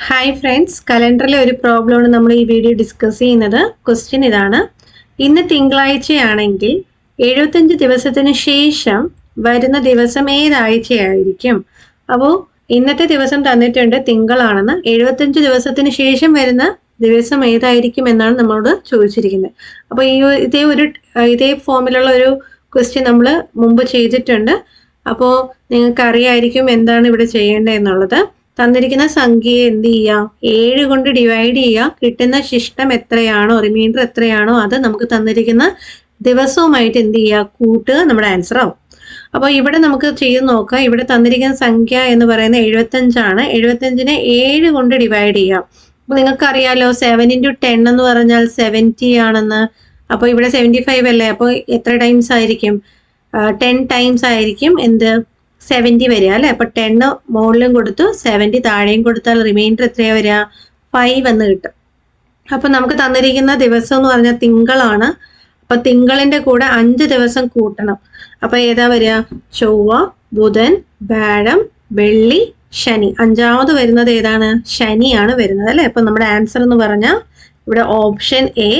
Hi friends, കലണ്ടറിലെ ഒരു പ്രോബ്ലമാണ് നമ്മൾ ഈ വീഡിയോ ഡിസ്കസ് ചെയ്യുന്നത്. ക്വസ്റ്റ്യൻ ഇതാണ്: ഇന്ന് തിങ്കളാഴ്ചയാണെങ്കിൽ 75 ദിവസത്തിന് ശേഷം വരുന്ന ദിവസം ഏതാഴ്ചയായിരിക്കും? അപ്പോൾ ഇന്നത്തെ ദിവസം തന്നിട്ടുണ്ട് തിങ്കളാണെന്ന്. 75 ദിവസത്തിന് ശേഷം വരുന്ന ദിവസം ഏതായിരിക്കും എന്നാണ് നമ്മളോട് ചോദിച്ചിരിക്കുന്നത്. അപ്പോൾ ഇതേ ഫോമിലുള്ള ഒരു ക്വസ്റ്റ്യൻ നമ്മൾ മുമ്പ് ചെയ്തിട്ടുണ്ട്. അപ്പോൾ നിങ്ങൾക്ക് അറിയായിരിക്കും എന്താണ് ഇവിടെ ചെയ്യേണ്ടത് എന്നുള്ളത്. തന്നിരിക്കുന്ന സംഖ്യയെ എന്ത് ചെയ്യുക, 7 കൊണ്ട് ഡിവൈഡ് ചെയ്യുക. കിട്ടുന്ന ശിഷ്ടം എത്രയാണോ, റിമൈൻഡർ എത്രയാണോ, അത് നമുക്ക് തന്നിരിക്കുന്ന ദിവസവുമായിട്ട് എന്ത് ചെയ്യുക, കൂട്ടുക. നമ്മുടെ ആൻസർ ആവും. അപ്പോൾ ഇവിടെ നമുക്ക് ചെയ്ത് നോക്കാം. ഇവിടെ തന്നിരിക്കുന്ന സംഖ്യ എന്ന് പറയുന്നത് 75 ആണ്. 75നെ 7 കൊണ്ട് ഡിവൈഡ് ചെയ്യാം. അപ്പോൾ നിങ്ങൾക്ക് അറിയാലോ 7 × 10 എന്ന് പറഞ്ഞാൽ 70 ആണെന്ന്. അപ്പോൾ ഇവിടെ 75 അല്ലേ, അപ്പോൾ എത്ര ടൈംസ് ആയിരിക്കും? 10 ടൈംസ് ആയിരിക്കും എന്ത് 70 വരിക അല്ലേ. അപ്പൊ 10 മുകളിലും കൊടുത്തു, 70 താഴെയും കൊടുത്താൽ റിമൈൻഡർ എത്രയാ വരിക? 5 എന്ന് കിട്ടും. അപ്പൊ നമുക്ക് തന്നിരിക്കുന്ന ദിവസം എന്ന് പറഞ്ഞാൽ തിങ്കളാണ്. അപ്പൊ തിങ്കളിന്റെ കൂടെ 5 ദിവസം കൂട്ടണം. അപ്പൊ ഏതാ വരിക? ചൊവ്വ, ബുധൻ, വ്യാഴം, വെള്ളി, ശനി. 5ാമത് വരുന്നത് ഏതാണ്? ശനിയാണ് വരുന്നത് അല്ലെ. അപ്പൊ നമ്മുടെ ആൻസർ എന്ന് പറഞ്ഞാൽ ഇവിടെ ഓപ്ഷൻ എ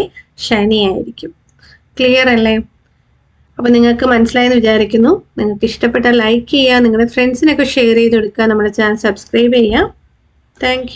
ശനി ആയിരിക്കും. ക്ലിയർ അല്ലേ? അപ്പോൾ നിങ്ങൾക്ക് മനസ്സിലായെന്ന് വിചാരിക്കുന്നു. നിങ്ങൾക്ക് ഇഷ്ടപ്പെട്ടാൽ ലൈക്ക് ചെയ്യുക, നിങ്ങളുടെ ഫ്രണ്ട്സിനൊക്കെ ഷെയർ ചെയ്ത് കൊടുക്കുക, നമ്മുടെ ചാനൽ സബ്സ്ക്രൈബ് ചെയ്യുക. താങ്ക്